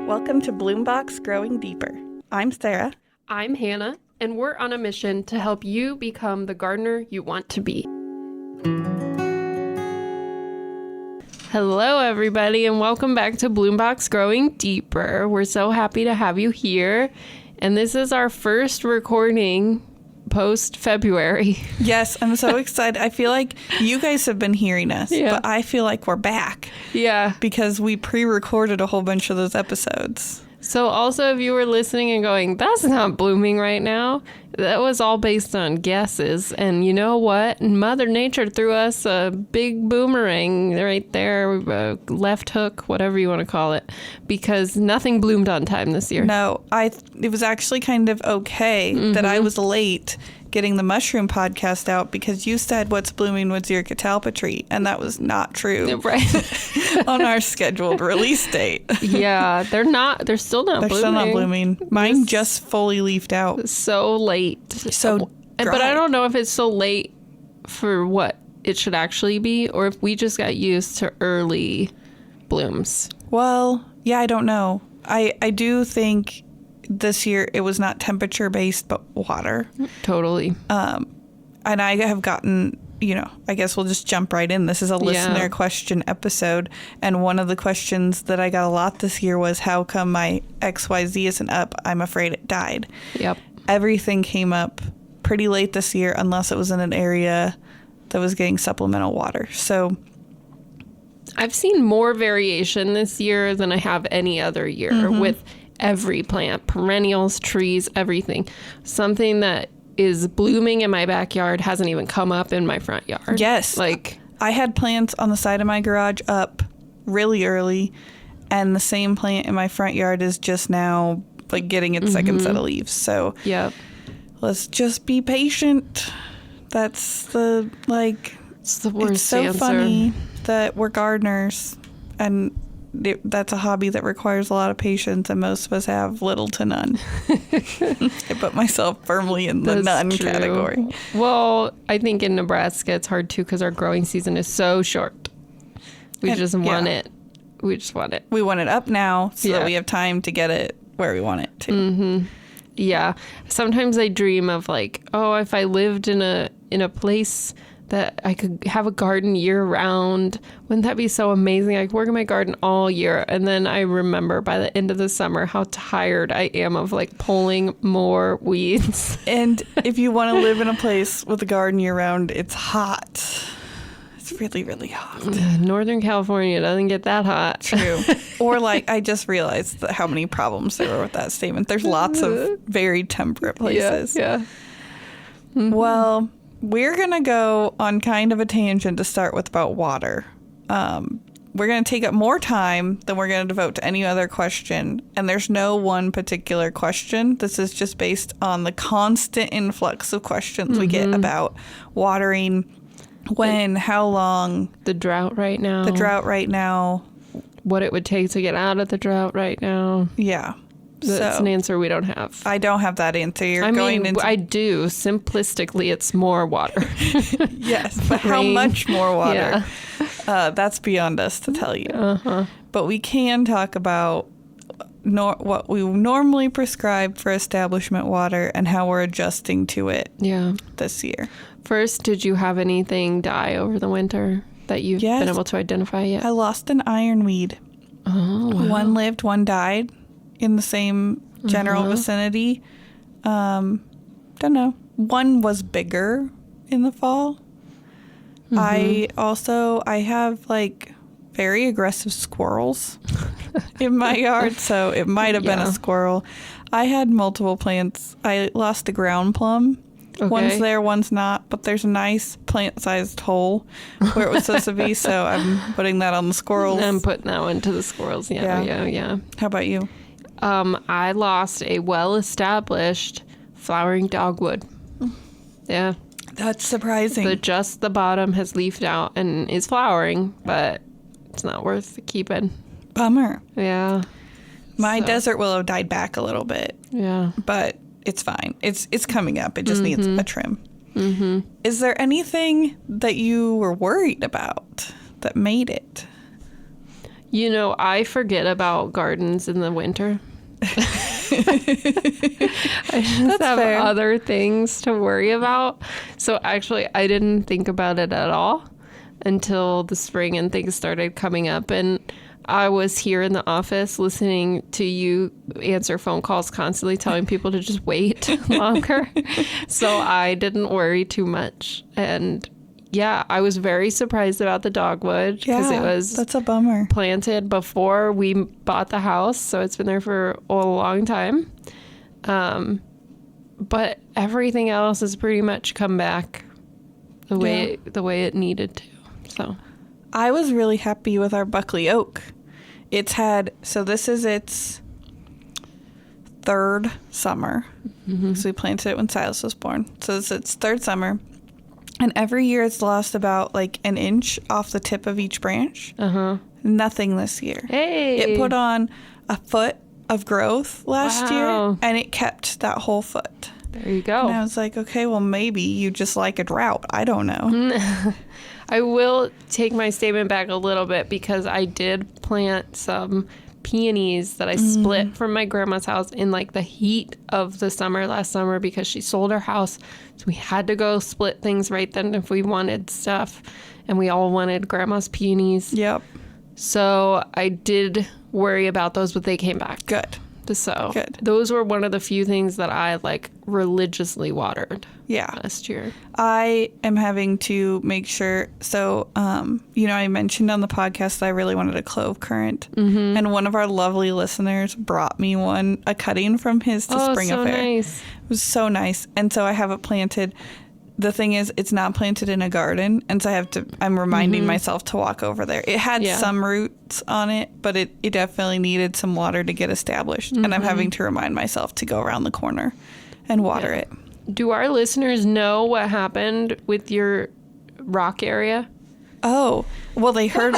Welcome to Bloombox Growing Deeper. I'm Sarah. I'm Hannah, and we're on a mission to help you become the gardener you want to be. Hello, everybody, and welcome back to Bloombox Growing Deeper. We're so happy to have you here, and this is our first recording post-February. Yes, I'm so excited. I feel like you guys have been hearing us, but I feel like we're back. Yeah. Because we pre-recorded a whole bunch of those episodes. So also, if you were listening and going, that's not blooming right now, that was all based on guesses. And you know what? Mother Nature threw us a big boomerang right there, left hook, whatever you want to call it, because nothing bloomed on time this year. No, it was actually kind of okay that I was late getting the mushroom podcast out because you said what's blooming was your catalpa tree, and that was not true. Right. On our scheduled release date. Yeah, they're still not blooming. They're still not blooming. Mine just fully leafed out. So late. So dry. But I don't know if it's so late for what it should actually be, or if we just got used to early blooms. Well, yeah, I don't know. I do think this year it was not temperature based, but water. Totally. And I have gotten, I guess we'll just jump right in. This is a listener question episode. And one of the questions that I got a lot this year was, how come my XYZ isn't up? I'm afraid it died. Yep. Everything came up pretty late this year, unless it was in an area that was getting supplemental water. So I've seen more variation this year than I have any other year with every plant, perennials, trees, everything. Something that is blooming in my backyard hasn't even come up in my front yard. Yes. Like, I had plants on the side of my garage up really early, and the same plant in my front yard is just now getting its second set of leaves. So let's just be patient. That's it's the worst it's so answer. Funny that we're gardeners, and that's a hobby that requires a lot of patience, and most of us have little to none. I put myself firmly in the none category. Well, I think in Nebraska it's hard too because our growing season is so short. We just want it. We just want it. We want it up now so that we have time to get it where we want it to. Mm-hmm. Yeah. Sometimes I dream of if I lived in a place that I could have a garden year round. Wouldn't that be so amazing? I could work in my garden all year. And then I remember by the end of the summer how tired I am of pulling more weeds. And if you want to live in a place with a garden year round, it's hot. It's really, really hot. Northern California doesn't get that hot. True. Or I just realized how many problems there were with that statement. There's lots of very temperate places. Yeah. Mm-hmm. Well, we're going to go on kind of a tangent to start with about water. We're going to take up more time than we're going to devote to any other question. And there's no one particular question. This is just based on the constant influx of questions we get about watering, when, how long. The drought right now. What it would take to get out of the drought right now. Yeah. That's an answer we don't have. I don't have that answer. I do. Simplistically, it's more water. Yes, but how much more water? Yeah. That's beyond us to tell you. But we can talk about what we normally prescribe for establishment water and how we're adjusting to it this year. First, did you have anything die over the winter that you've been able to identify yet? I lost an ironweed. Oh, wow. One lived, one died in the same general vicinity. Don't know. One was bigger in the fall. I have very aggressive squirrels in my yard, so it might have been a squirrel. I had multiple plants. I lost a ground plum. Okay. One's there, one's not, but there's a nice plant-sized hole where it was supposed to be, so I'm putting that on the squirrels. I'm putting that one to the squirrels. Yeah. How about you? I lost a well-established flowering dogwood. Yeah. That's surprising. Just the bottom has leafed out and is flowering, but it's not worth keeping. Bummer. Yeah. My desert willow died back a little bit. Yeah. But it's fine. It's coming up. It just needs a trim. Mm-hmm. Is there anything that you were worried about that made it? You know, I forget about gardens in the winter. I just have fair. other things to worry about. So actually, I didn't think about it at all until the spring and things started coming up. And I was here in the office listening to you answer phone calls constantly telling people to just wait longer. So I didn't worry too much. And yeah, I was very surprised about the dogwood because it was that's a bummer. planted before we bought the house. So it's been there for a long time. But everything else has pretty much come back the way it needed to. So I was really happy with our Buckley oak. This is its third summer. So we planted it when Silas was born. So it's its third summer. And every year it's lost about like an inch off the tip of each branch. Nothing this year. Hey. It put on a foot of growth last year, and it kept that whole foot. There you go. And I was like, okay, well, maybe you just like a drought. I don't know. I will take my statement back a little bit because I did plant some peonies that I split from my grandma's house in like the heat of the summer last summer because she sold her house. So we had to go split things right then if we wanted stuff. And we all wanted grandma's peonies. Yep. So I did worry about those, but they came back. Good. So Good. Those were one of the few things that I like religiously watered last year. I am having to make sure. So, I mentioned on the podcast that I really wanted a clove currant. And one of our lovely listeners brought me a cutting from his spring affair. Nice. It was so nice. And so I have it planted. The thing is, it's not planted in a garden, and so I'm reminding myself to walk over there. It had some roots on it, but it definitely needed some water to get established, and I'm having to remind myself to go around the corner and water it. Do our listeners know what happened with your rock area? Oh, well, they heard...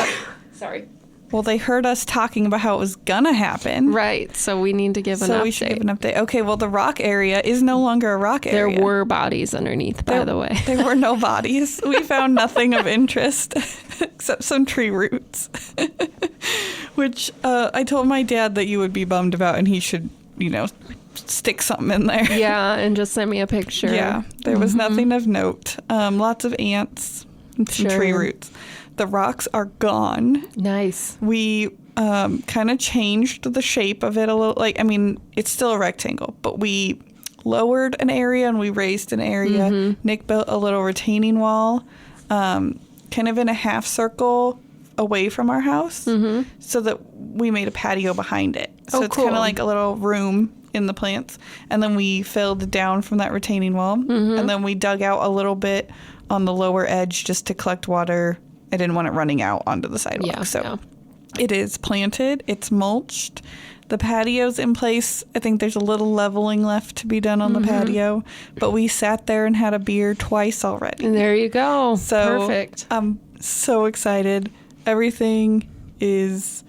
Sorry. Well, they heard us talking about how it was gonna happen. Right, so we need to give an update. So we should give an update. Okay, well, the rock area is no longer a rock area. There were bodies underneath, by the way. There were no bodies. We found nothing of interest except some tree roots, which I told my dad that you would be bummed about, and he should, stick something in there. Yeah, and just send me a picture. Yeah, there was nothing of note. Lots of ants and some tree roots. The rocks are gone. Nice. We kind of changed the shape of it a little. It's still a rectangle, but we lowered an area and we raised an area. Nick built a little retaining wall, kind of in a half circle away from our house, so that we made a patio behind it. So it's kind of like a little room in the plants. And then we filled down from that retaining wall. And then we dug out a little bit on the lower edge just to collect water. I didn't want it running out onto the sidewalk. It is planted. It's mulched. The patio's in place. I think there's a little leveling left to be done on the patio. But we sat there and had a beer twice already. And there you go. So perfect. I'm so excited. Everything is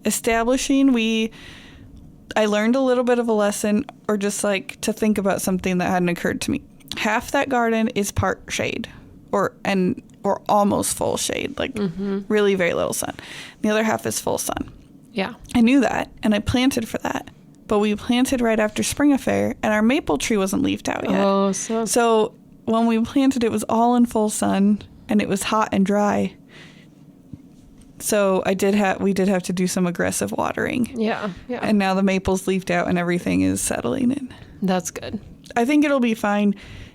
establishing. I learned a little bit of a lesson, or just like to think about something that hadn't occurred to me. Half that garden is part shade, or almost full shade, like really very little sun. The other half is full sun. Yeah. I knew that, and I planted for that. But we planted right after spring affair, and our maple tree wasn't leafed out yet. Oh, so when we planted, it was all in full sun, and it was hot and dry. So we did have to do some aggressive watering. Yeah. And now the maple's leafed out, and everything is settling in. That's good. I think it'll be fine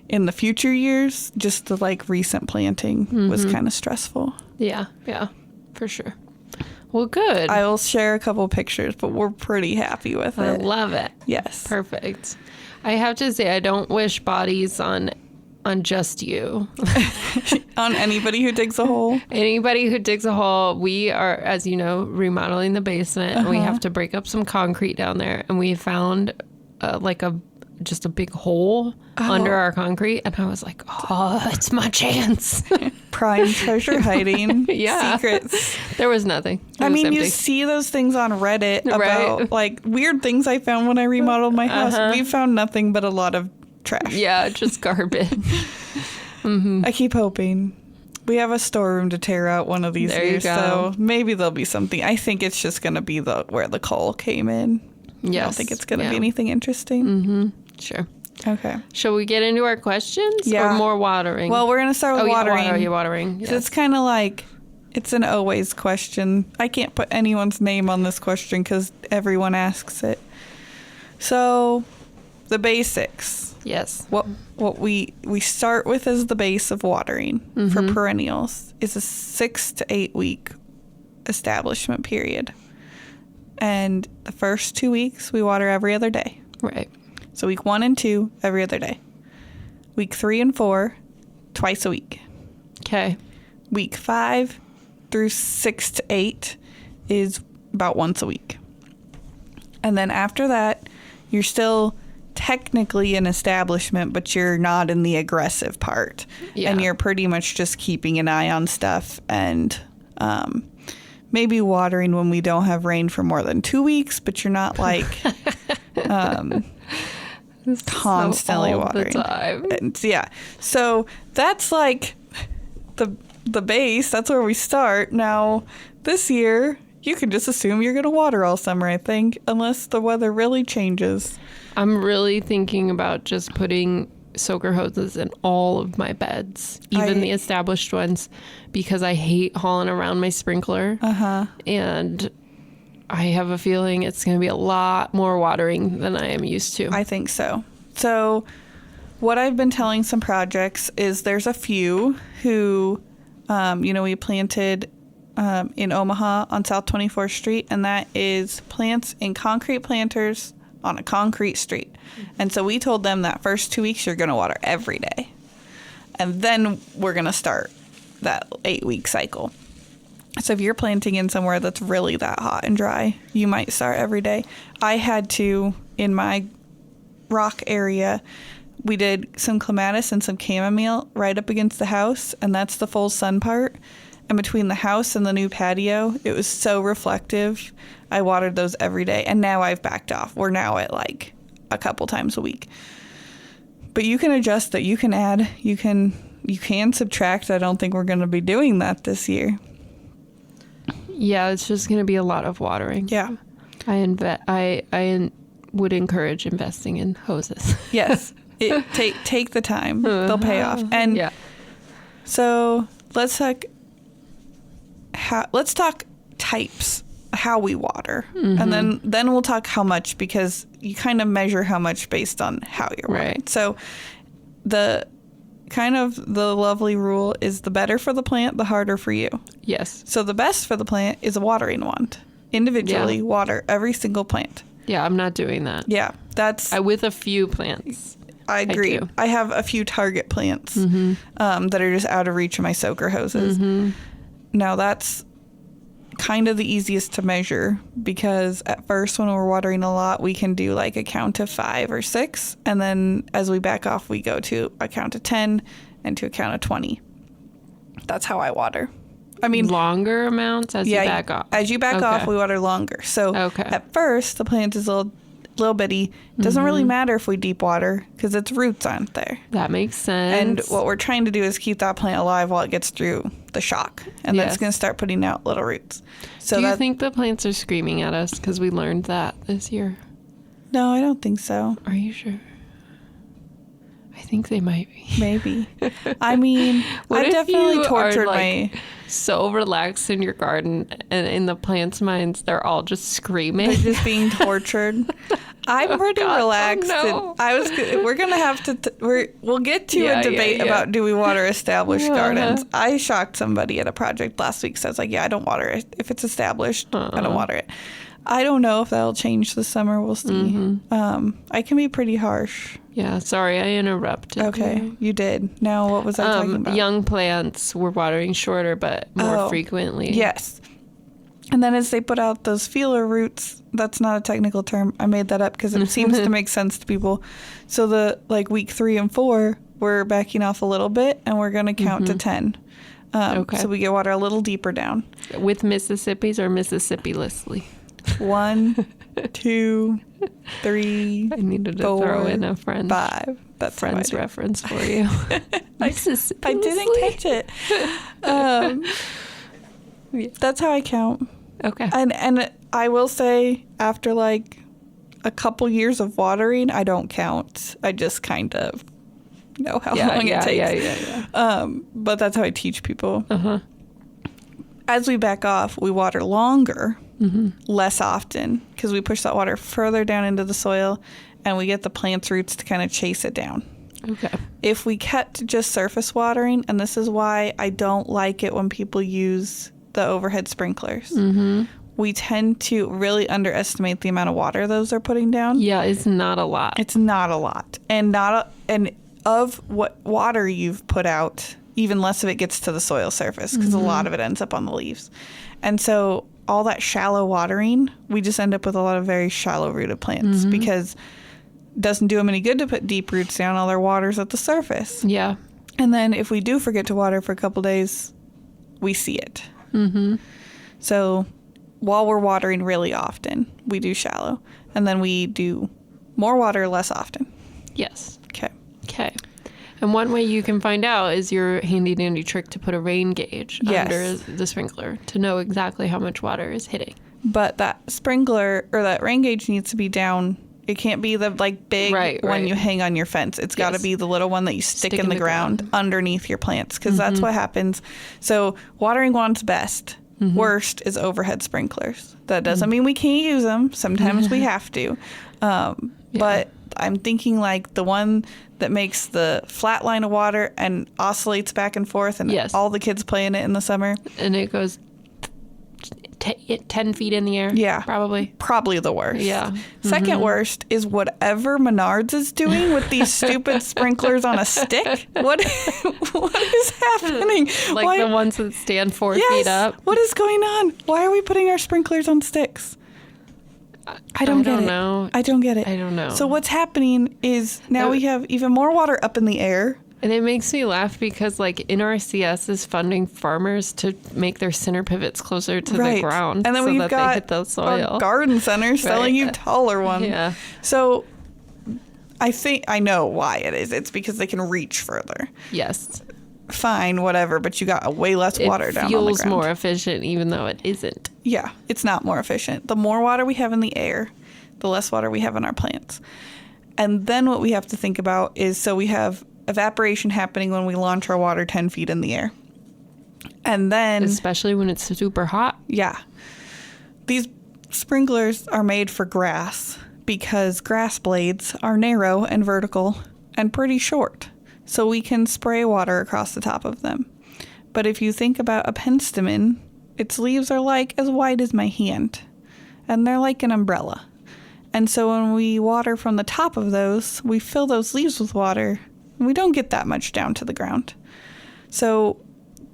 in the future years. Just the recent planting was kind of stressful. Yeah, for sure. Well, good. I will share a couple pictures, but we're pretty happy with it. I love it. Yes. Perfect. I have to say, I don't wish bodies on just you. On anybody who digs a hole. Anybody who digs a hole. We are, as you know, remodeling the basement. And we have to break up some concrete down there. And we found just a big hole under our concrete, and I was like, oh, it's my chance. Prime treasure hiding. Yeah. Secrets. There was nothing. You see those things on Reddit about weird things I found when I remodeled my house. We found nothing but a lot of trash. Yeah, just garbage. I keep hoping. We have a storeroom to tear out one of these There you years, go. so maybe there'll be something. I think it's just going to be where the coal came in. Yes. I don't think it's going to be anything interesting. Mm-hmm. Sure. Okay. Shall we get into our questions or more watering? Well, we're going to start with watering. Yeah, watering. Yes. So it's kind of like, it's an always question. I can't put anyone's name on this question because everyone asks it. So, the basics. Yes. What we start with as the base of watering for perennials is a 6 to 8 week establishment period. And the first 2 weeks, we water every other day. Right. So week 1 and 2, every other day. Week 3 and 4, twice a week. Okay. Week 5 through 6 to 8 is about once a week. And then after that, you're still technically an establishment, but you're not in the aggressive part. Yeah. And you're pretty much just keeping an eye on stuff and maybe watering when we don't have rain for more than 2 weeks, but you're not like constantly all watering. The time. And, yeah. So that's like the base. That's where we start. Now, this year, you can just assume you're going to water all summer, I think, unless the weather really changes. I'm really thinking about just putting soaker hoses in all of my beds, even the established ones, because I hate hauling around my sprinkler. And I have a feeling it's going to be a lot more watering than I am used to. I think so. So what I've been telling some projects is there's a few who, we planted in Omaha on South 24th Street, and that is plants in concrete planters on a concrete street. And so we told them that first 2 weeks you're going to water every day. And then we're going to start that 8-week cycle. So if you're planting in somewhere that's really that hot and dry, you might start every day. I had to, in my rock area, we did some clematis and some chamomile right up against the house, and that's the full sun part. And between the house and the new patio, it was so reflective. I watered those every day, and now I've backed off. We're now at like a couple times a week. But you can adjust that. You can add. You can subtract. I don't think we're going to be doing that this year. Yeah, it's just going to be a lot of watering. Yeah. I would encourage investing in hoses. Yes. Take the time. They'll pay off. And yeah. So let's talk types, how we water. And then we'll talk how much, because you kind of measure how much based on how you're watering. Right. So the lovely rule is the better for the plant, the harder for you. Yes. So the best for the plant is a watering wand. Individually water every single plant. Yeah, I'm not doing that. Yeah, that's... with a few plants. I agree. I have a few target plants that are just out of reach of my soaker hoses. Now, that's kind of the easiest to measure, because at first when we're watering a lot, we can do like a count of 5 or 6. And then as we back off, we go to a count of 10 and to a count of 20. That's how I water. I mean, longer amounts as you back off. As you back off, we water longer. So at first, the plant is a little bitty. It doesn't really matter if we deep water, because its roots aren't there. That makes sense. And what we're trying to do is keep that plant alive while it gets through the shock. And then it's going to start putting out little roots. So do you think the plants are screaming at us because we learned that this year? No, I don't think so. Are you sure? I think they might be. Maybe. I mean, I've definitely tortured my... so relaxed in your garden, and in the plants' minds, they're all just screaming. They're just being tortured. I'm pretty relaxed. Oh, no. We're gonna have to. We'll get to a debate about do we water established gardens. I shocked somebody at a project last week. So I was like, I don't water it if it's established. I don't water it. I don't know if that'll change this summer. We'll see. I can be pretty harsh. Yeah, sorry, I interrupted. Okay, you did. Now, what was I talking about? Young plants were watering shorter, but more frequently. Yes. And then as they put out those feeler roots, that's not a technical term. I made that up because it seems to make sense to people. So week 3 and 4, we're backing off a little bit, and we're going to count to 10. So we get water a little deeper down. With Mississippi's or Mississippi-lessly? 1, 2, 3. I needed to 4, throw in a friend 5. That's Friends reference for you. I didn't catch it. That's how I count. Okay. And I will say, after like a couple years of watering, I don't count. I just kind of know how long it takes. But that's how I teach people. Uh-huh. As we back off, we water longer, less often, because we push that water further down into the soil, and we get the plant's roots to kind of chase it down. Okay. If we kept just surface watering, and this is why I don't like it when people use the overhead sprinklers, we tend to really underestimate the amount of water those are putting down. Yeah, it's not a lot. It's not a lot. And of what water you've put out, even less of it gets to the soil surface, because a lot of it ends up on the leaves. And so all that shallow watering, we just end up with a lot of very shallow rooted plants, because it doesn't do them any good to put deep roots down. All their water's at the surface. Yeah. And then if we do forget to water for a couple days, we see it. So while we're watering really often, we do shallow. And then we do more water less often. Yes. Okay. And one way you can find out is your handy dandy trick to put a rain gauge under the sprinkler to know exactly how much water is hitting. But that sprinkler or that rain gauge needs to be down. It can't be the like big one you hang on your fence. It's got to be the little one that you stick in the ground underneath your plants, because that's what happens. So watering wands best. Worst is overhead sprinklers. That doesn't mean we can't use them. Sometimes we have to. But I'm thinking like the one that makes the flat line of water and oscillates back and forth, and all the kids play in it in the summer. And it goes 10 feet in the air. Yeah. Probably the worst. Yeah. Second worst is whatever Menards is doing with these stupid sprinklers on a stick. What is happening? Like the ones that stand 4 feet up. What is going on? Why are we putting our sprinklers on sticks? I don't get it. I don't get it. I don't know. So what's happening is now we have even more water up in the air. And it makes me laugh because like NRCS is funding farmers to make their center pivots closer to the ground, and then so we've that got they hit the soil. Our garden centers selling you taller ones. Yeah. So I think I know why it is. It's because they can reach further. Yes. Fine, whatever, but you got way less water down on the ground. It feels more efficient, even though it isn't. Yeah, it's not more efficient. The more water we have in the air, the less water we have in our plants. And then what we have to think about is, so we have evaporation happening when we launch our water 10 feet in the air. And then... especially when it's super hot. Yeah. These sprinklers are made for grass because grass blades are narrow and vertical and pretty short. So we can spray water across the top of them. But if you think about a penstemon, its leaves are like as wide as my hand. And they're like an umbrella. And so when we water from the top of those, we fill those leaves with water, and we don't get that much down to the ground. So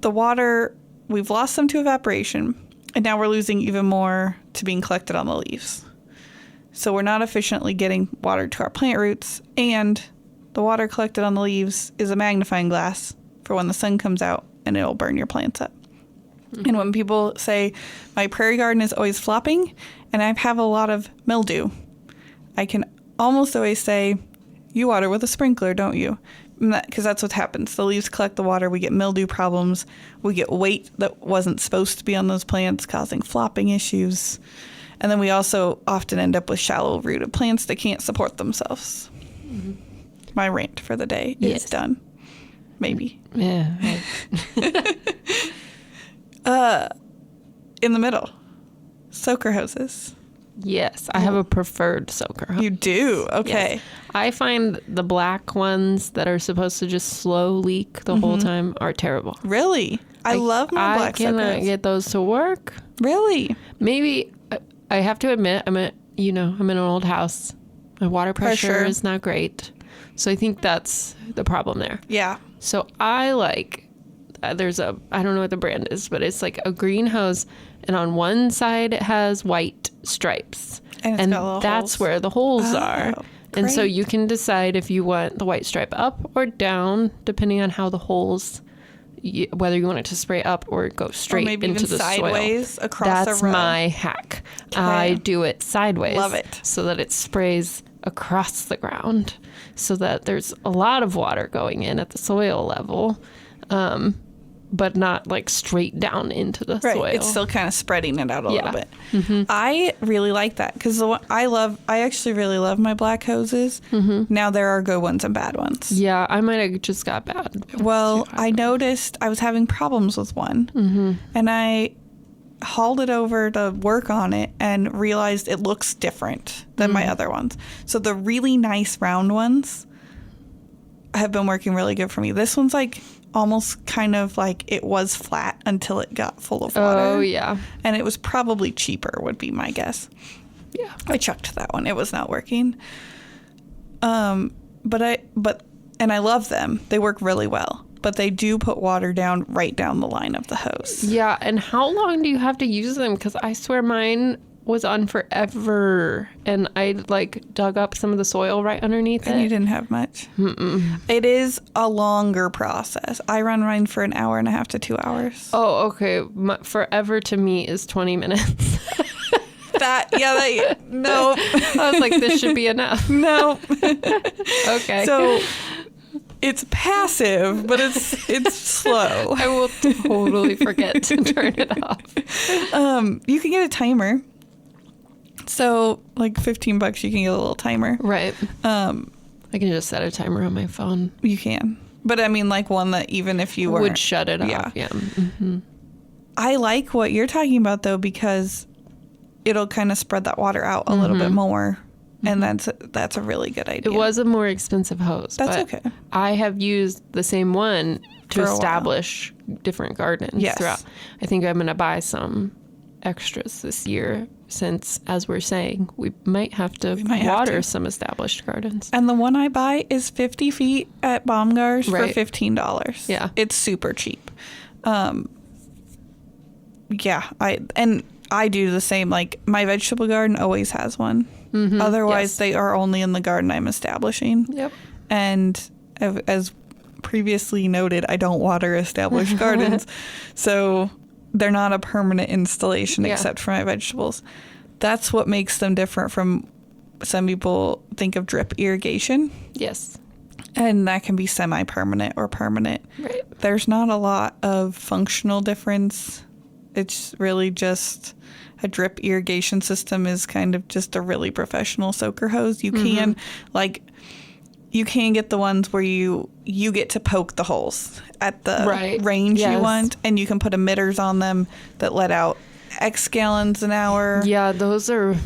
the water, we've lost some to evaporation, and now we're losing even more to being collected on the leaves. So we're not efficiently getting water to our plant roots, and the water collected on the leaves is a magnifying glass for when the sun comes out, and it'll burn your plants up. And when people say, my prairie garden is always flopping, and I have a lot of mildew, I can almost always say, you water with a sprinkler, don't you? Because that's what happens. The leaves collect the water, we get mildew problems, we get weight that wasn't supposed to be on those plants, causing flopping issues. And then we also often end up with shallow-rooted plants that can't support themselves. My rant for the day is done. Maybe. Yeah. In the middle, soaker hoses. Yes, I have a preferred soaker hose. You do? Okay. Yes. I find the black ones that are supposed to just slow leak the whole time are terrible. Really? I love my black soaker hose. I cannot get those to work. Really? Maybe, I have to admit, I'm in an old house. My water pressure is not great. So I think that's the problem there. Yeah. So I like, I don't know what the brand is, but it's like a green hose, and on one side it has white stripes. And that's where the holes are. And so you can decide if you want the white stripe up or down, depending on how the holes, whether you want it to spray up or go straight maybe into even the sideways soil. across That's a row. my hack. Okay. I do it sideways. Love it. So that it sprays across the ground so that there's a lot of water going in at the soil level, but not like straight down into the soil. It's still kind of spreading it out a little bit. Mm-hmm. I really like that because I actually really love my black hoses. Mm-hmm. Now there are good ones and bad ones. Yeah, I might have just got bad ones Well, too. I noticed I was having problems with one, and I hauled it over to work on it and realized it looks different than my other ones. So the really nice round ones have been working really good for me. This one's like almost kind of like it was flat until it got full of water. Oh, yeah. And it was probably cheaper, would be my guess. Yeah. I chucked that one. It was not working. And I love them. They work really well. But they do put water down right down the line of the hose. Yeah, and how long do you have to use them? Because I swear mine was on forever, and I like dug up some of the soil right underneath And it. you didn't have much. It is a longer process. I run mine for an hour and a half to 2 hours. Oh, okay. Forever to me is 20 minutes. No. I was like, this should be enough. No. Okay. So it's passive, but it's slow. I will totally forget to turn it off. You can get a timer. So like $15, you can get a little timer. Right. I can just set a timer on my phone. You can. But I mean like one that even if you weren't... Would shut it off. Yeah. Mm-hmm. I like what you're talking about though, because it'll kind of spread that water out a little bit more. And that's a really good idea. It was a more expensive hose. That's but okay. I have used the same one to For a while. establish different gardens Yes. throughout. I think I'm going to buy some extras this year since, as we're saying, we might have to water some established gardens. And the one I buy is 50 feet at Baumgart's for Right. $15. Yeah. It's super cheap. Yeah, I do the same. Like my vegetable garden always has one. Otherwise, Yes. they are only in the garden I'm establishing. Yep. And as previously noted, I don't water established gardens, so they're not a permanent installation except for my vegetables. That's what makes them different from some people think of drip irrigation. Yes. And that can be semi-permanent or permanent. Right. There's not a lot of functional difference. It's really just a drip irrigation system is kind of just a really professional soaker hose. You can get the ones where you get to poke the holes at the range you want, and you can put emitters on them that let out X gallons an hour. Yeah, those are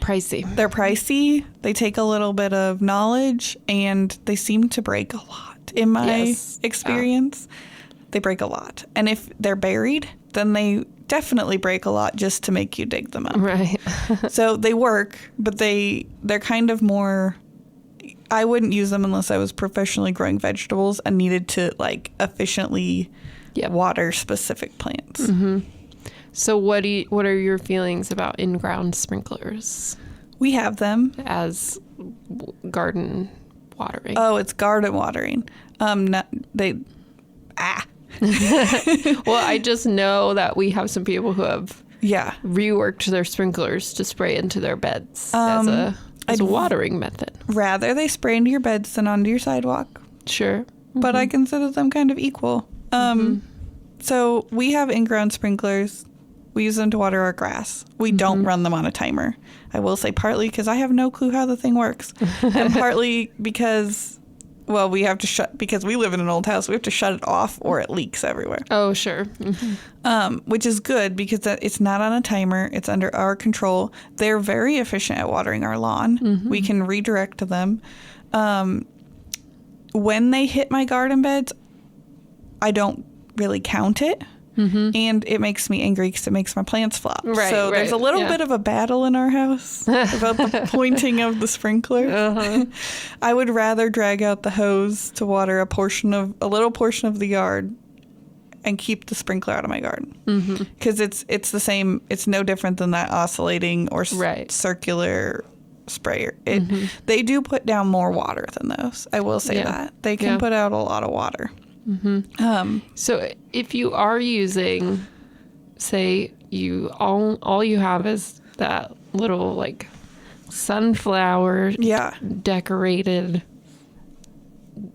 pricey. They're pricey. They take a little bit of knowledge, and they seem to break a lot. In my experience, they break a lot. And if they're buried, then they definitely break a lot just to make you dig them up. Right. So they work, but they're kind of more... I wouldn't use them unless I was professionally growing vegetables and needed to like efficiently water specific plants. Mm-hmm. So what are your feelings about in-ground sprinklers? We have them as garden watering. Oh, it's garden watering. Well, I just know that we have some people who have reworked their sprinklers to spray into their beds as a watering method. Rather they spray into your beds than onto your sidewalk. Sure. Mm-hmm. But I consider them kind of equal. So we have in-ground sprinklers. We use them to water our grass. We don't run them on a timer. I will say partly because I have no clue how the thing works. And partly because, well, we have to because we live in an old house, we have to shut it off or it leaks everywhere. Oh, sure. Mm-hmm. Which is good because it's not on a timer. It's under our control. They're very efficient at watering our lawn. Mm-hmm. We can redirect them. When they hit my garden beds, I don't really count it. Mm-hmm. And it makes me angry because it makes my plants flop. Right, so there's a little bit of a battle in our house about the pointing of the sprinkler. Uh-huh. I would rather drag out the hose to water a little portion of the yard and keep the sprinkler out of my garden. Because it's the same. It's no different than that oscillating or circular sprayer. They do put down more water than those. I will say that. They can put out a lot of water. So if you are using, say, all you have is that little like sunflower decorated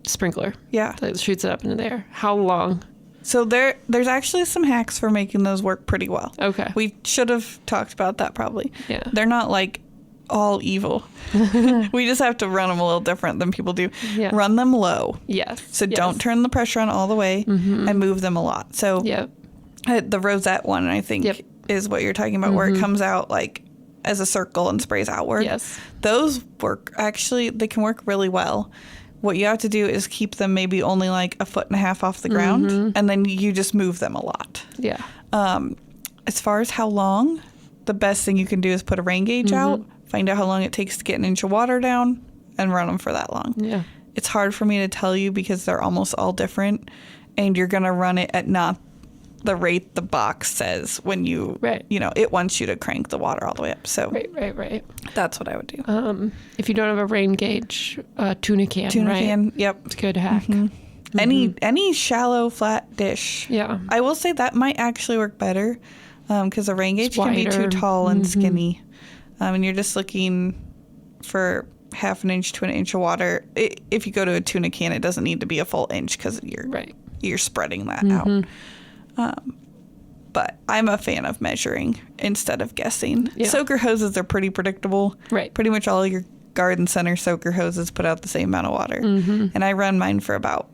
sprinkler that shoots it up into the air, how long? So there's actually some hacks for making those work pretty well. Okay. We should have talked about that probably. Yeah. They're not like all evil. We just have to run them a little different than people do. Yeah. Run them low. Yes. So don't turn the pressure on all the way and move them a lot. So the rosette one, I think, is what you're talking about, where it comes out like as a circle and sprays outward. Yes. Those work, actually, they can work really well. What you have to do is keep them maybe only like 1.5 feet off the ground, and then you just move them a lot. Yeah. As far as how long, the best thing you can do is put a rain gauge out, find out how long it takes to get an inch of water down, and run them for that long. Yeah. It's hard for me to tell you because they're almost all different, and you're going to run it at not the rate the box says when you, it wants you to crank the water all the way up. So right. That's what I would do. If you don't have a rain gauge, tuna can, can, yep. It's a good hack. Any shallow, flat dish. Yeah. I will say that might actually work better because a rain gauge can be too tall and skinny. And you're just looking for 1/2 inch to 1 inch of water. If you go to a tuna can, it doesn't need to be a full inch because you're spreading that out. But I'm a fan of measuring instead of guessing. Yeah. Soaker hoses are pretty predictable. Right. Pretty much all your garden center soaker hoses put out the same amount of water. And I run mine for about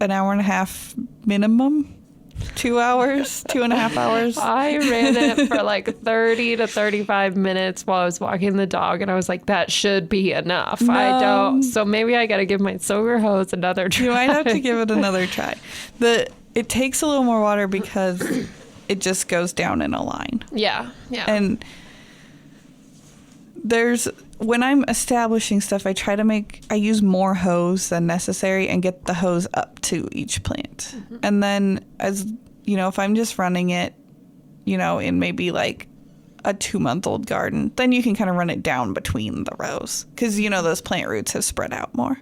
1.5 hours minimum. 2 hours, 2.5 hours. I ran it for like 30 to 35 minutes while I was walking the dog, and I was like, that should be enough. No. I don't. So maybe I got to give my soaker hose another try. You might have to give it another try. It takes a little more water because it just goes down in a line. Yeah. And when I'm establishing stuff, I use more hose than necessary and get the hose up to each plant. And then if I'm just running it, in maybe like a 2-month-old garden, then you can kind of run it down between the rows because, those plant roots have spread out more.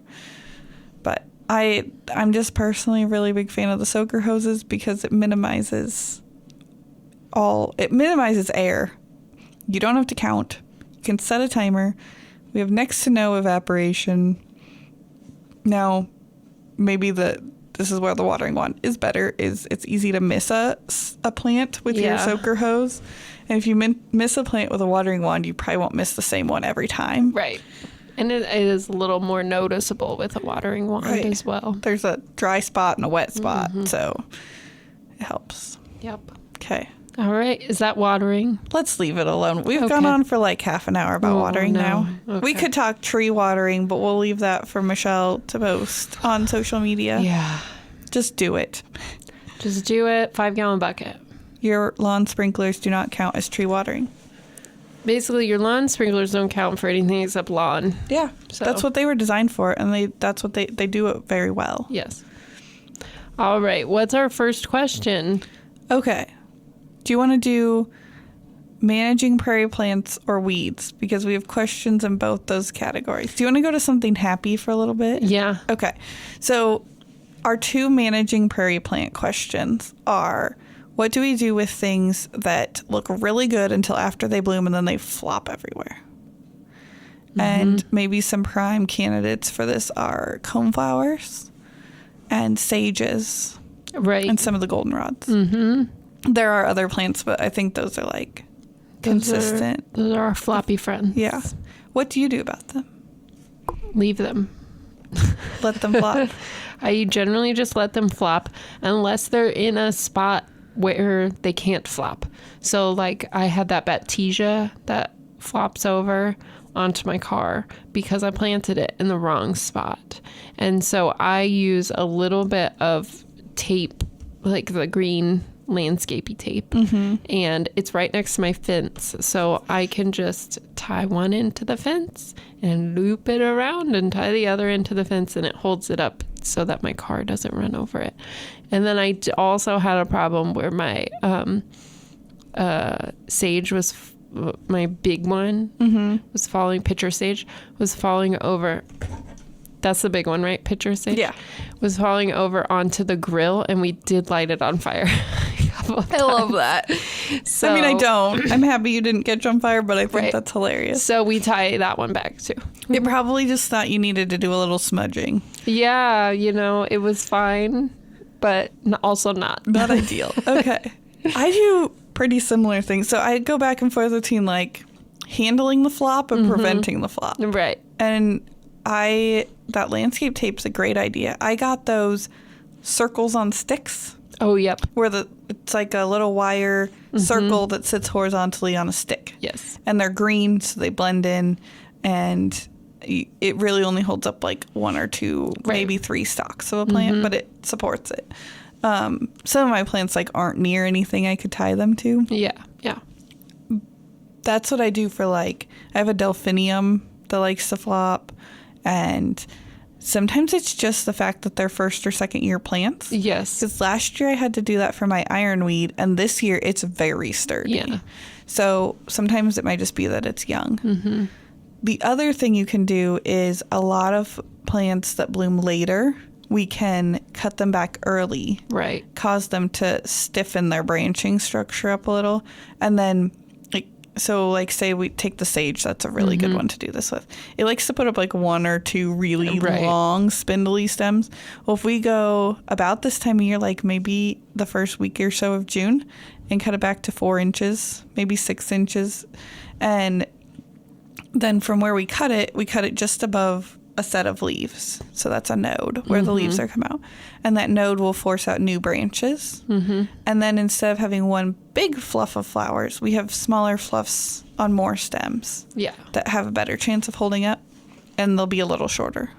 But I'm just personally a really big fan of the soaker hoses because it minimizes air. You don't have to count. You can set a timer. We have next to no evaporation. Now, maybe this is where the watering wand is better, is it's easy to miss a plant with your soaker hose. And if you miss a plant with a watering wand, you probably won't miss the same one every time. Right. And it is a little more noticeable with a watering wand as well. There's a dry spot and a wet spot, so it helps. Yep. Okay. All right. Is that watering? Let's leave it alone. We've gone on for like half an hour about watering now. Okay. We could talk tree watering, but we'll leave that for Michelle to post on social media. Yeah. Just do it. Just do it. 5-gallon bucket. Your lawn sprinklers do not count as tree watering. Basically, your lawn sprinklers don't count for anything except lawn. Yeah. So. That's what they were designed for, and that's what they do it very well. Yes. All right. What's our first question? Okay. Do you want to do managing prairie plants or weeds? Because we have questions in both those categories. Do you want to go to something happy for a little bit? Yeah. Okay. So our 2 managing prairie plant questions are, what do we do with things that look really good until after they bloom and then they flop everywhere? And maybe some prime candidates for this are coneflowers and sages. Right. And some of the goldenrods. There are other plants, but I think those are like consistent. Those are our floppy friends. Yeah. What do you do about them? Leave them. Let them flop. I generally just let them flop unless they're in a spot where they can't flop. So like I had that Baptisia that flops over onto my car because I planted it in the wrong spot. And so I use a little bit of tape, like the green landscapey tape, and it's right next to my fence, so I can just tie one into the fence and loop it around and tie the other into the fence, and it holds it up so that my car doesn't run over it. And then I also had a problem where my sage was my big one was falling, pitcher sage was falling over That's the big one, right? Pitcher sage? Yeah. Was falling over onto the grill, and we did light it on fire. I love that. So, I mean, I don't. I'm happy you didn't catch on fire, but I think Right. that's hilarious. So we tie that one back, too. It probably just thought you needed to do a little smudging. Yeah, it was fine, but also not. Not ideal. Okay. I do pretty similar things. So I go back and forth between, like, handling the flop and preventing the flop. Right. And that landscape tape's a great idea. I got those circles on sticks Oh, yep. where it's like a little wire circle that sits horizontally on a stick. Yes. And they're green, so they blend in, and it really only holds up like 1 or 2, maybe 3 stalks of a plant, but it supports it. Some of my plants like aren't near anything I could tie them to. Yeah. Yeah. That's what I do for, like, I have a delphinium that likes to flop, and sometimes it's just the fact that they're first or second year plants. Yes. Because last year I had to do that for my ironweed, and this year it's very sturdy. Yeah. So sometimes it might just be that it's young. The other thing you can do is a lot of plants that bloom later, we can cut them back early. Right. Cause them to stiffen their branching structure up a little, and then say we take the sage, that's a really good one to do this with. It likes to put up like 1 or 2 really long spindly stems. Well, if we go about this time of year, like maybe the first week or so of June, and cut it back to 4 inches, maybe 6 inches, and then from where we cut it just above a set of leaves. So that's a node where the leaves are come out. And that node will force out new branches. And then instead of having one big fluff of flowers, we have smaller fluffs on more stems. Yeah. That have a better chance of holding up, and they'll be a little shorter.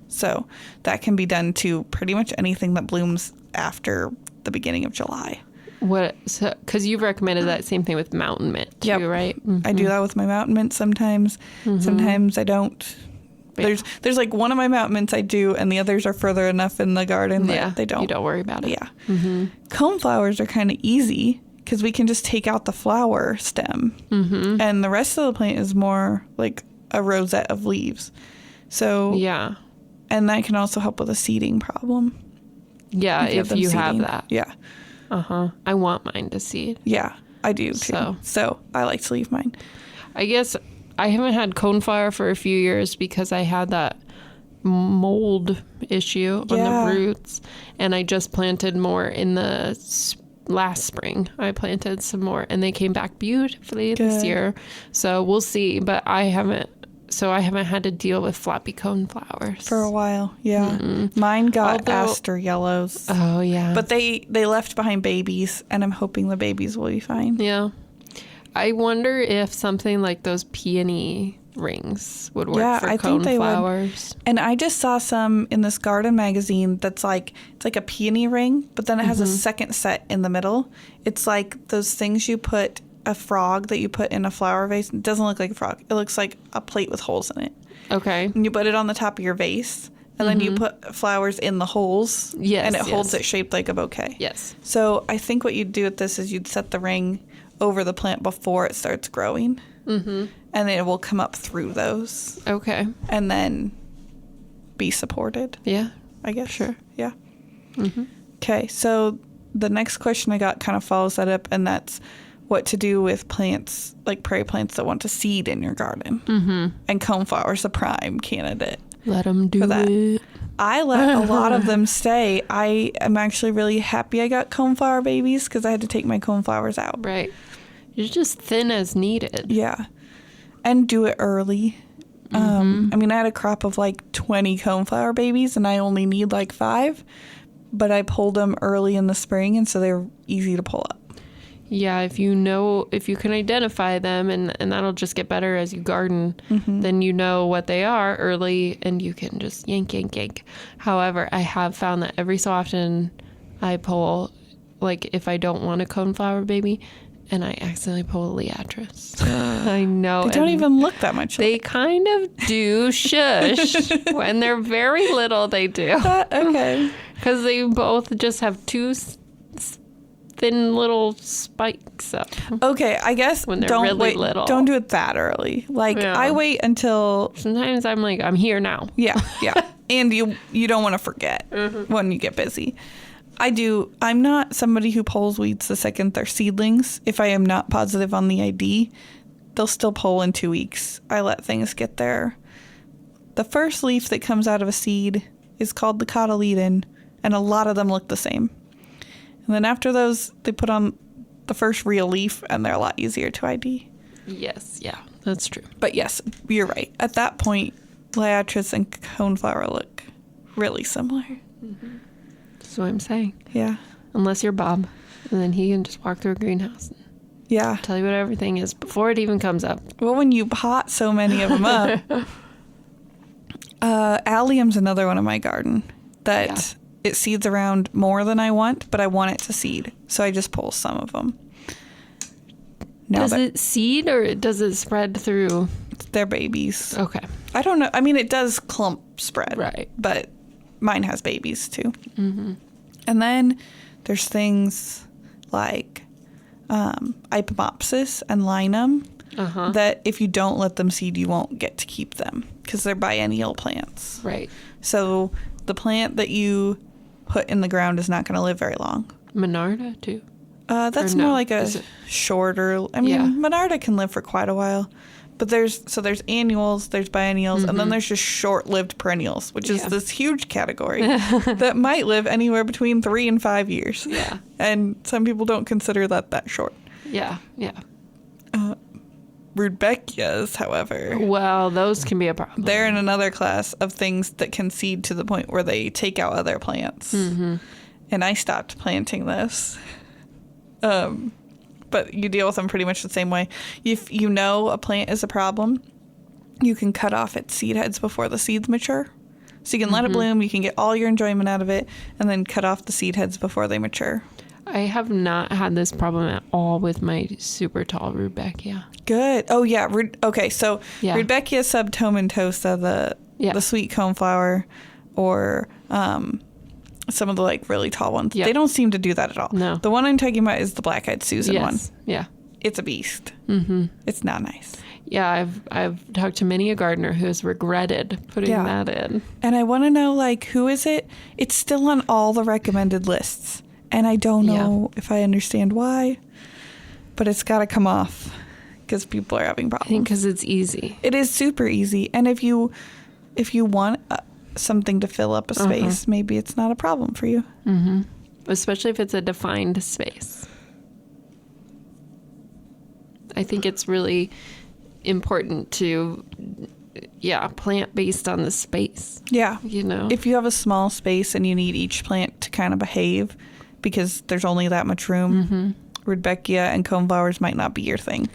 So that can be done to pretty much anything that blooms after the beginning of July. Because you've recommended that same thing with mountain mint too, right? I do that with my mountain mint sometimes. Sometimes I don't. Yeah. There's like one of my mountain mints I do, and the others are further enough in the garden that they don't. You don't worry about it. Yeah. Cone flowers are kind of easy because we can just take out the flower stem, and the rest of the plant is more like a rosette of leaves. So yeah, and that can also help with a seeding problem. Yeah, if you have that. Yeah. I want mine to seed. Yeah, I do too. So I like to leave mine. I guess I haven't had coneflower for a few years because I had that mold issue on the roots, and I just planted more in the last spring. I planted some more, and they came back beautifully this year. So we'll see, but I haven't had to deal with floppy coneflowers for a while. Yeah. Mine got aster yellows. Oh yeah. But they left behind babies, and I'm hoping the babies will be fine. Yeah. I wonder if something like those peony rings would work for coneflowers. And I just saw some in this garden magazine that's like, it's like a peony ring, but then it has a second set in the middle. It's like those things you put, a frog that you put in a flower vase. It doesn't look like a frog. It looks like a plate with holes in it. Okay. And you put it on the top of your vase, and then you put flowers in the holes. Yes. And it holds it shaped like a bouquet. Yes. So I think what you'd do with this is you'd set the ring over the plant before it starts growing. And then it will come up through those. Okay. And then be supported. Yeah. I guess. Sure. Yeah. Okay. So the next question I got kind of follows that up, and that's what to do with plants, like prairie plants that want to seed in your garden. And coneflower's the prime candidate. Let them do it. I let a lot of them stay. I am actually really happy I got coneflower babies because I had to take my coneflowers out. Right. You're just thin as needed. Yeah. And do it early. I mean, I had a crop of like 20 coneflower babies, and I only need like 5. But I pulled them early in the spring, and so they're easy to pull up. Yeah, if you can identify them, and that'll just get better as you garden, then you know what they are early, and you can just yank. However, I have found that every so often I pull, like if I don't want a coneflower baby, and I accidentally pull a Liatris. I know. They don't even look that much They kind of do shush. When they're very little, they do. Okay. Because they both just have 2 thin little spikes up. Okay, I guess when they're really little. Don't do it that early. Like, I wait until... Sometimes I'm like, I'm here now. Yeah. And you don't want to forget when you get busy. I'm not somebody who pulls weeds the second they're seedlings. If I am not positive on the ID, they'll still pull in 2 weeks. I let things get there. The first leaf that comes out of a seed is called the cotyledon, and a lot of them look the same. And then after those, they put on the first real leaf, and they're a lot easier to ID. Yes, yeah, that's true. But yes, you're right. At that point, liatris and coneflower look really similar. Mm-hmm. That's what I'm saying. Yeah. Unless you're Bob, and then he can just walk through a greenhouse and tell you what everything is before it even comes up. Well, when you pot so many of them up. Allium's another one in my garden that it seeds around more than I want, but I want it to seed. So I just pull some of them. Does it seed or does it spread through? They're babies. Okay. I don't know. I mean, it does clump spread. Right. But mine has babies too. Mm-hmm. And then there's things like Ipomopsis and Linum that if you don't let them seed, you won't get to keep them because they're biennial plants. Right. So the plant that you put in the ground is not going to live very long. Monarda too? That's more like a shorter. I mean, Monarda can live for quite a while. But there's annuals, there's biennials, and then there's just short-lived perennials, which is this huge category that might live anywhere between 3 and 5 years. Yeah. And some people don't consider that short. Yeah, yeah. Rudbeckias, however. Well, those can be a problem. They're in another class of things that can seed to the point where they take out other plants. Mm-hmm. And I stopped planting this. But you deal with them pretty much the same way. If you know a plant is a problem, you can cut off its seed heads before the seeds mature. So you can let it bloom, you can get all your enjoyment out of it, and then cut off the seed heads before they mature. I have not had this problem at all with my super tall Rudbeckia. Good. Oh, yeah. Okay, so Rudbeckia subtomentosa, the sweet coneflower, or some of the like really tall ones. Yep. They don't seem to do that at all. No. The one I'm talking about is the black-eyed Susan one. Yeah. It's a beast. Mm-hmm. It's not nice. Yeah, I've talked to many a gardener who has regretted putting that in. And I want to know, like, who is it? It's still on all the recommended lists. And I don't know if I understand why, but it's got to come off because people are having problems. I think because it's easy. It is super easy. And if you want something to fill up a space, maybe it's not a problem for you. Mm-hmm. Especially if it's a defined space. I think it's really important to, plant based on the space. Yeah. You know? If you have a small space and you need each plant to kind of behave because there's only that much room, Rudbeckia and coneflowers might not be your thing.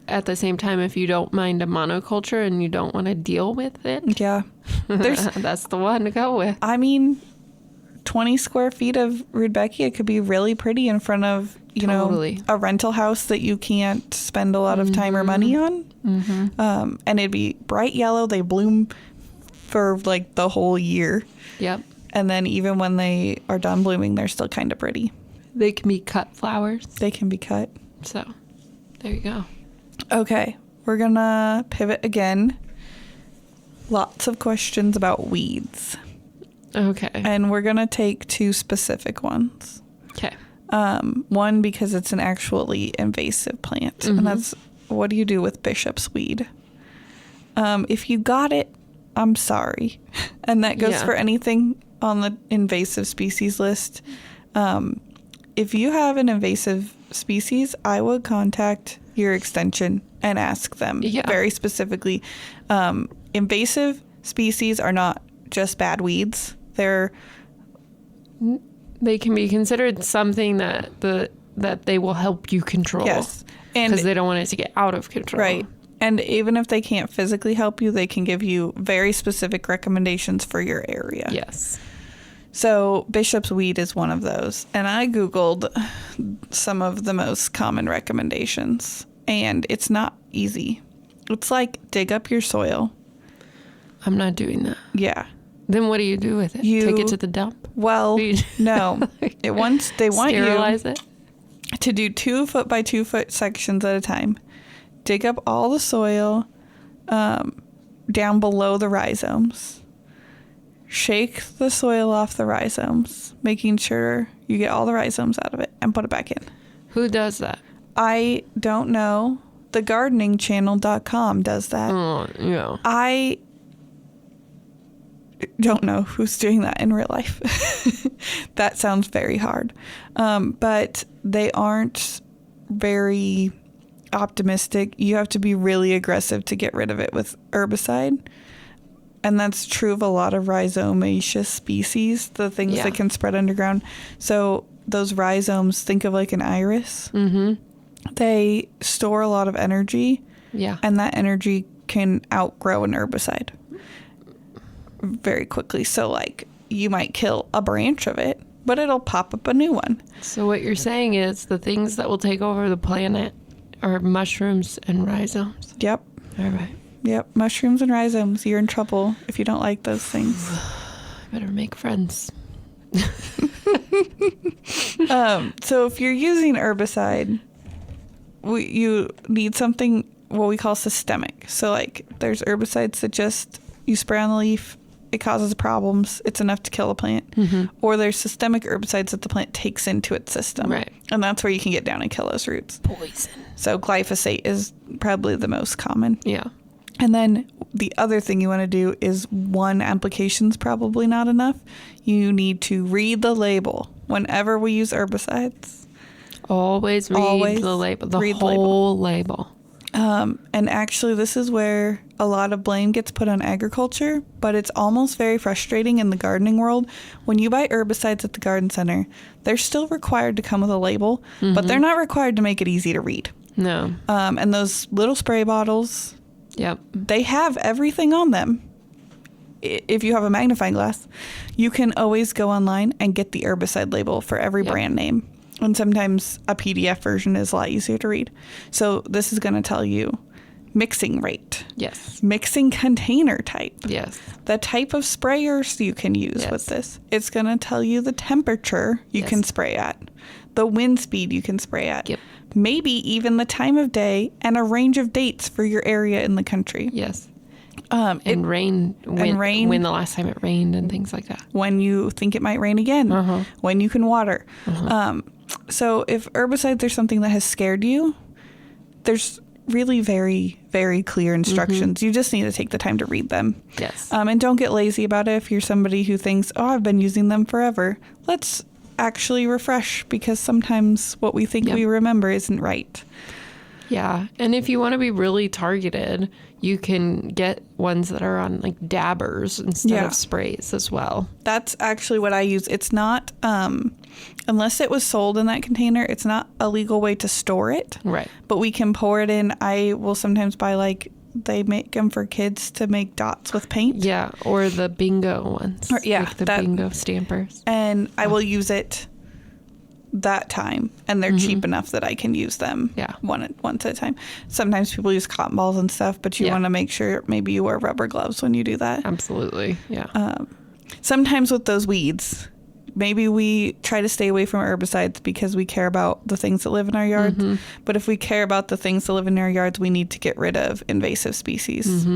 At the same time, if you don't mind a monoculture and you don't want to deal with it, that's the one to go with. I mean, 20 square feet of Rudbeckia could be really pretty in front of, you know, a rental house that you can't spend a lot of time or money on. Mm-hmm. And it'd be bright yellow. They bloom for like the whole year. Yep. And then even when they are done blooming, they're still kind of pretty. They can be cut flowers. They can be cut. So, there you go. Okay, we're gonna pivot again. Lots of questions about weeds. Okay. And we're gonna take 2 specific ones. Okay. One because it's an actually invasive plant, and that's what do you do with bishop's weed? If you got it, I'm sorry, and that goes for anything on the invasive species list. If you have an invasive species, I would contact your extension and ask them very specifically. Invasive species are not just bad weeds. They can be considered something that they will help you control. Yes. Because they don't want it to get out of control. Right. And even if they can't physically help you, they can give you very specific recommendations for your area. Yes. So bishop's weed is one of those. And I Googled some of the most common recommendations. And it's not easy. It's like dig up your soil. I'm not doing that. Yeah. Then what do you do with it? Take it to the dump? Well, no. They want sterilize it to do 2 foot by 2 foot sections at a time. Dig up all the soil down below the rhizomes. shake the soil off the rhizomes, making sure you get all the rhizomes out of it and put it back in. Who does that? I don't know. TheGardeningChannel.com does that. Oh, yeah. I don't know who's doing that in real life. That sounds very hard. But they aren't very optimistic. You have to be really aggressive to get rid of it with herbicide. And that's true of a lot of rhizomaceous species, the things that can spread underground. So those rhizomes, think of like an iris. Mm-hmm. They store a lot of energy. Yeah. And that energy can outgrow an herbicide very quickly. So like you might kill a branch of it, but it'll pop up a new one. So what you're saying is the things that will take over the planet are mushrooms and rhizomes. Yep. All right. Yep. Mushrooms and rhizomes. You're in trouble if you don't like those things. Better make friends. So if you're using herbicide, you need something what we call systemic. So like there's herbicides that just you spray on the leaf, it causes problems, it's enough to kill the plant. Mm-hmm. Or there's systemic herbicides that the plant takes into its system. Right. And that's where you can get down and kill those roots. Poison. So glyphosate is probably the most common. Yeah. And then the other thing you want to do is one application's probably not enough. You need to read the label whenever we use herbicides. Always read the label. The whole label. And actually, this is where a lot of blame gets put on agriculture, but it's almost very frustrating in the gardening world. When you buy herbicides at the garden center, they're still required to come with a label, but they're not required to make it easy to read. No. And those little spray bottles, yep, they have everything on them. If you have a magnifying glass, you can always go online and get the herbicide label for every brand name. And sometimes a PDF version is a lot easier to read. So this is going to tell you mixing rate. Yes. Mixing container type. Yes. The type of sprayers you can use with this. It's going to tell you the temperature you can spray at. The wind speed you can spray at. Yep. Maybe even the time of day and a range of dates for your area in the country. Yes. When when the last time it rained and things like that. When you think it might rain again. When you can water. So if herbicides are something that has scared you, there's really very, very clear instructions. You just need to take the time to read them. Yes. And don't get lazy about it if you're somebody who thinks, oh, I've been using them forever. Let's actually refresh, because sometimes what we think we remember isn't right. Yeah. And if you want to be really targeted, you can get ones that are on like dabbers instead of sprays as well. That's actually what I use. It's not, unless it was sold in that container, it's not a legal way to store it. Right. But we can pour it in. I will sometimes buy they make them for kids to make dots with paint. Yeah. Or the bingo ones. Like the bingo stampers. And I will use it that time, and they're cheap enough that I can use them once at a time. Sometimes people use cotton balls and stuff, but you want to make sure maybe you wear rubber gloves when you do that. Absolutely. Yeah. Sometimes with those weeds, maybe we try to stay away from herbicides because we care about the things that live in our yards. But if we care about the things that live in our yards, we need to get rid of invasive species.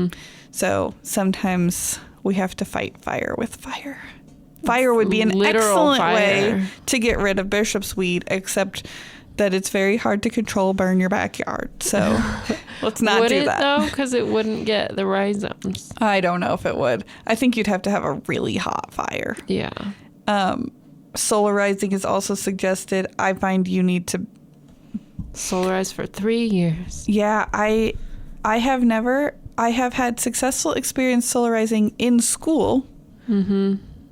So sometimes we have to fight fire with fire. Fire would be an excellent way to get rid of bishop's weed, except that it's very hard to control, burn your backyard. So let's not do that. Would it though? Because it wouldn't get the rhizomes. I don't know if it would. I think you'd have to have a really hot fire. Yeah. Solarizing is also suggested. I find you need to solarize for 3 years. Yeah, I have had successful experience solarizing in school.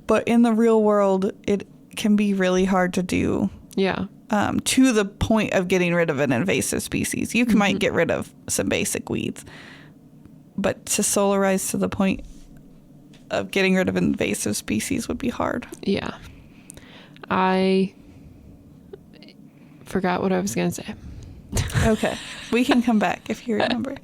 But in the real world, it can be really hard to do. Yeah. To the point of getting rid of an invasive species. You might get rid of some basic weeds. But to solarize to the point of getting rid of invasive species would be hard. Yeah. I forgot what I was going to say. Okay. We can come back if you remember.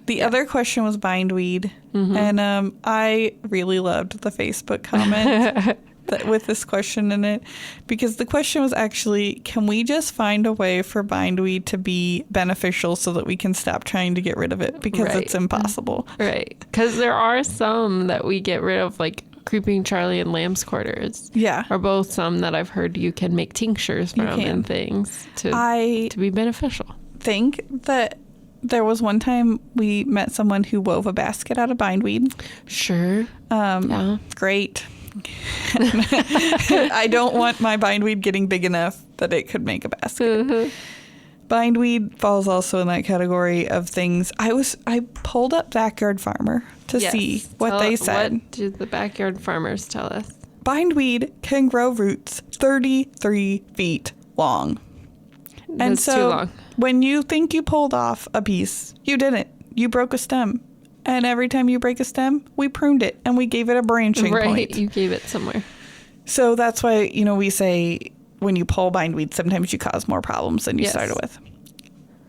The other question was bindweed, and I really loved the Facebook comment. with this question in it, because the question was actually, can we just find a way for bindweed to be beneficial so that we can stop trying to get rid of it, because it's impossible. Right. Because there are some that we get rid of, like Creeping Charlie and Lamb's Quarters. Yeah. Are both some that I've heard you can make tinctures from and things to be beneficial. Think that there was one time we met someone who wove a basket out of bindweed. Sure. Great. I don't want my bindweed getting big enough that it could make a basket. Mm-hmm. Bindweed falls also in that category of things. I pulled up Backyard Farmer to see what they said. What did the Backyard Farmers tell us? Bindweed can grow roots 33 feet long. And That's so too long. When you think you pulled off a piece, you didn't. You broke a stem. And every time you break a stem, we pruned it and we gave it a branching point. Right, you gave it somewhere. So that's why, we say when you pull bindweed, sometimes you cause more problems than you started with.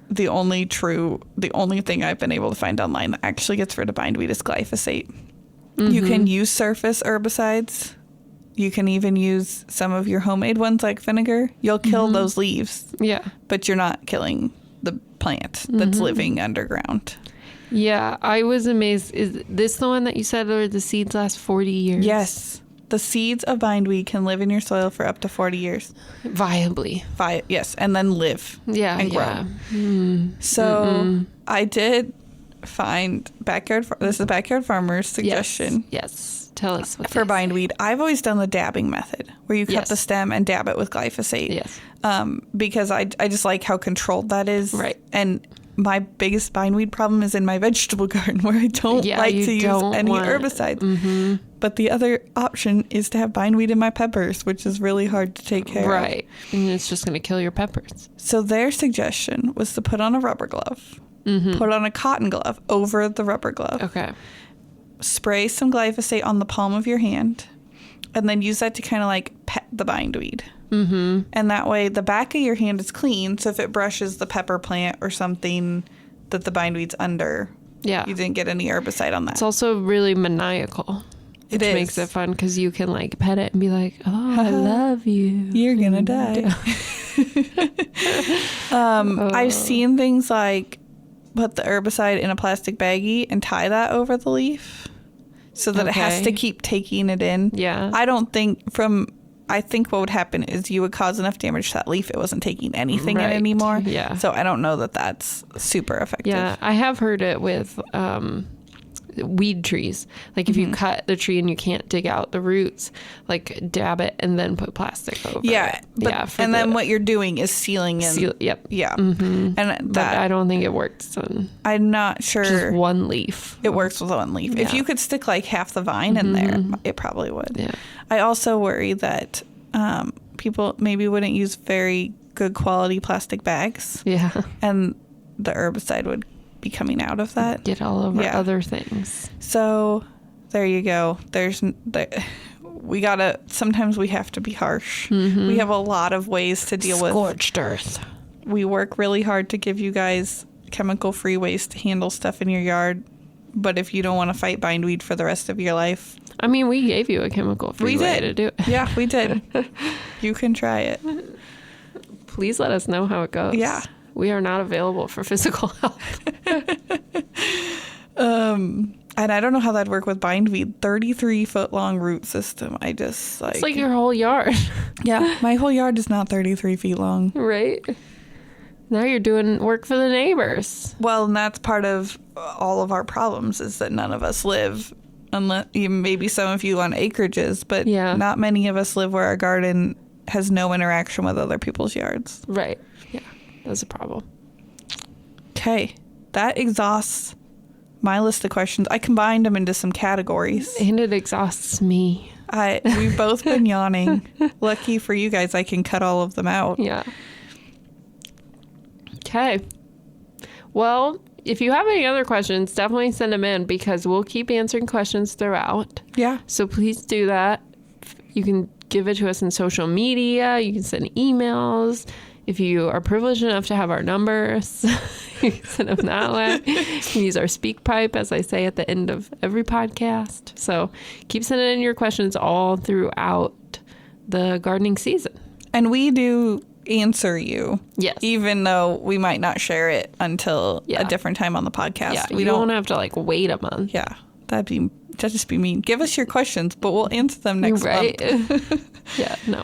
The only thing I've been able to find online that actually gets rid of bindweed is glyphosate. Mm-hmm. You can use surface herbicides. You can even use some of your homemade ones like vinegar. You'll kill those leaves. Yeah. But you're not killing the plant that's living underground. Yeah, I was amazed. Is this the one that you said where the seeds last 40 years? Yes. The seeds of bindweed can live in your soil for up to 40 years. Viably. Yes, and then live and grow. So I did find this is Backyard Farmer's suggestion. Yes. Tell us what for bindweed. I've always done the dabbing method where you cut the stem and dab it with glyphosate. Yes. Because I just like how controlled that is. Right. And my biggest bindweed problem is in my vegetable garden where I don't like to use any herbicides. Mm-hmm. But the other option is to have bindweed in my peppers, which is really hard to take care of. Right. And it's just going to kill your peppers. So their suggestion was to put on a rubber glove, put on a cotton glove over the rubber glove. Okay. Spray some glyphosate on the palm of your hand, and then use that to kind of like pet the bindweed. Mm-hmm. And that way the back of your hand is clean, so if it brushes the pepper plant or something that the bindweed's under, you didn't get any herbicide on that. It's also really maniacal. Which makes it fun because you can like pet it and be like, oh, I love you. You're going to die. I've seen things like put the herbicide in a plastic baggie and tie that over the leaf so that it has to keep taking it in. Yeah. I think what would happen is you would cause enough damage to that leaf it wasn't taking anything in anymore. Yeah. So I don't know that that's super effective. Yeah, I have heard it with weed trees. Like if you cut the tree and you can't dig out the roots, like dab it and then put plastic over it. Then what you're doing is sealing in. Yep. Yeah. Mm-hmm. And but I don't think it works on I'm not sure. Just one leaf. It works with one leaf. Yeah. If you could stick like half the vine in there, it probably would. Yeah. I also worry that people maybe wouldn't use very good quality plastic bags. Yeah. And the herbicide would be coming out of that. Get all over other things. So there you go. Sometimes we have to be harsh. Mm-hmm. We have a lot of ways to deal with scorched earth. We work really hard to give you guys chemical-free ways to handle stuff in your yard. But if you don't want to fight bindweed for the rest of your life. I mean, we gave you a chemical-free way to do it. Yeah, we did. You can try it. Please let us know how it goes. Yeah. We are not available for physical help. And I don't know how that'd work with bindweed. 33-foot long root system. It's like your whole yard. Yeah, my whole yard is not 33 feet long. Right. Now you're doing work for the neighbors. Well, and that's part of all of our problems is that none of us live, unless maybe some of you on acreages, but not many of us live where our garden has no interaction with other people's yards. Right. Yeah. That's a problem. Okay. That exhausts my list of questions. I combined them into some categories. And it exhausts me. We've both been yawning. Lucky for you guys, I can cut all of them out. Yeah. Okay. Well, if you have any other questions, definitely send them in because we'll keep answering questions throughout. Yeah. So please do that. You can give it to us in social media. You can send emails. If you are privileged enough to have our numbers, you can send them that way. You can use our speak pipe, as I say at the end of every podcast. So keep sending in your questions all throughout the gardening season. And we do answer you. Yes. Even though we might not share it until a different time on the podcast. Yeah, We you don't have to like wait a month. Yeah, that'd just be mean. Give us your questions, but we'll answer them next Right. month. Yeah, no.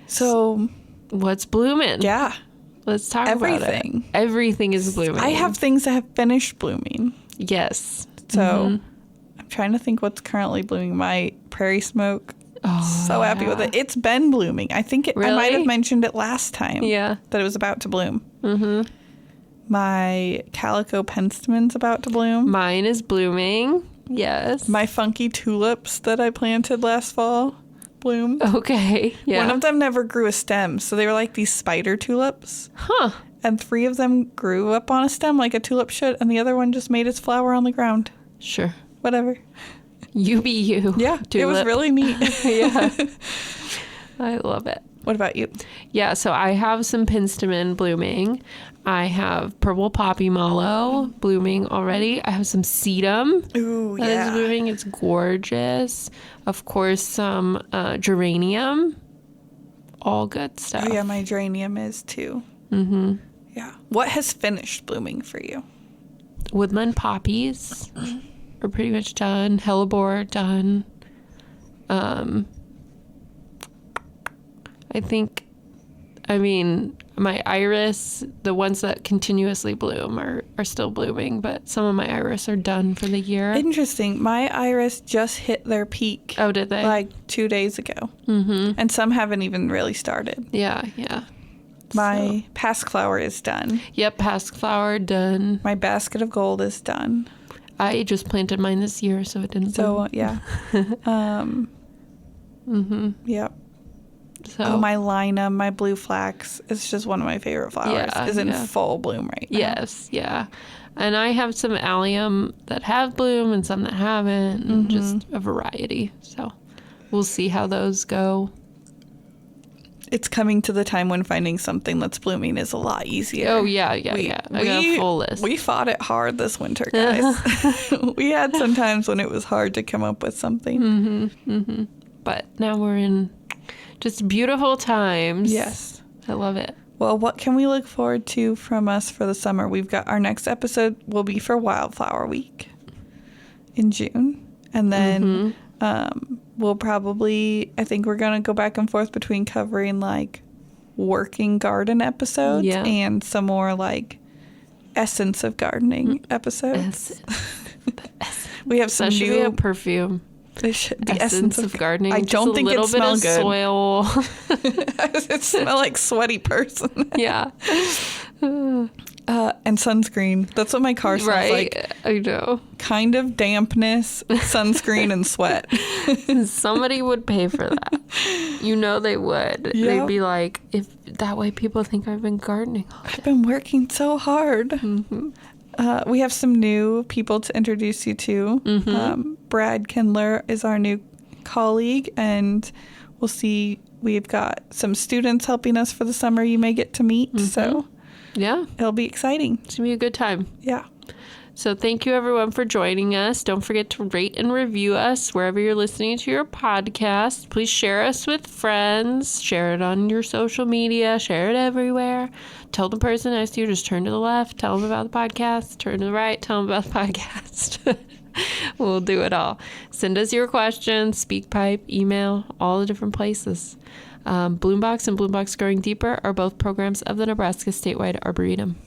So, what's blooming? yeah. Let's talk Everything. about it. Everything is blooming. I have things that have finished blooming. Yes. So, I'm trying to think what's currently blooming. My prairie smoke. Oh, So happy with it. It's been blooming. I think I might have Really? mentioned it last time. Yeah. That it was about to bloom. Mm-hmm. My calico penstemons about to bloom. Mine is blooming. Yes. My funky tulips that I planted last fall bloomed. Okay. Yeah. One of them never grew a stem, so they were like these spider tulips. Huh. And 3 of them grew up on a stem like a tulip should, and the other one just made its flower on the ground. Sure. Whatever. You be you. Yeah, it was Tulip. really neat. Yeah. I love it. What about you? Yeah, so I have some penstemon blooming. I have purple poppy mallow blooming already. I have some sedum Ooh, that is blooming. It's gorgeous. Of course, some geranium. All good stuff. Oh, yeah, my geranium is too. Mm-hmm. Yeah. What has finished blooming for you? Woodland poppies are pretty much done. Hellebore done. I mean, my iris, the ones that continuously bloom are still blooming, but some of my iris are done for the year. Interesting. My iris just hit their peak. Oh, did they? Like 2 days ago. Mm-hmm. And some haven't even really started. Yeah, yeah. My pasque flower is done. Yep, pasque flower done. My basket of gold is done. I just planted mine this year, so it didn't So, bloom. yeah. Yep. So Oh, my linum, my blue flax. It's just one of my favorite flowers. Yeah, is in yeah. full bloom right now. yes, yeah. And I have some allium that have bloom and some that haven't, and just a variety. So we'll see how those go. It's coming to the time when finding something that's blooming is a lot easier. Oh, yeah. I got a full list. We fought it hard this winter, guys. We had some times when it was hard to come up with something. But now we're in just beautiful times. Yes. I love it. Well, what can we look forward to from us for the summer? We've got our next episode will be for Wildflower Week in June. And then we'll probably, I think we're going to go back and forth between covering like working garden episodes and some more like essence of gardening episodes. We have some That should be new a perfume. the essence of gardening. I Just don't think it a little bit of smells good. soil. It smells like sweaty person. Yeah. And sunscreen. That's what my car smells like. Right. I know. Kind of dampness, sunscreen, and sweat. Somebody would pay for that. You know they would. Yeah. They'd be like, if that way people think I've been gardening all day. I've been working so hard. We have some new people to introduce you to. Brad Kindler is our new colleague, and we'll see. We've got some students helping us for the summer you may get to meet. So Yeah. it'll be exciting. It's going to be a good time. Yeah. So thank you, everyone, for joining us. Don't forget to rate and review us wherever you're listening to your podcast. Please share us with friends. Share it on your social media. Share it everywhere. Tell the person next to you, just turn to the left. Tell them about the podcast. Turn to the right. Tell them about the podcast. We'll do it all. Send us your questions, SpeakPipe, email, all the different places. Bloombox and Bloombox Growing Deeper are both programs of the Nebraska Statewide Arboretum.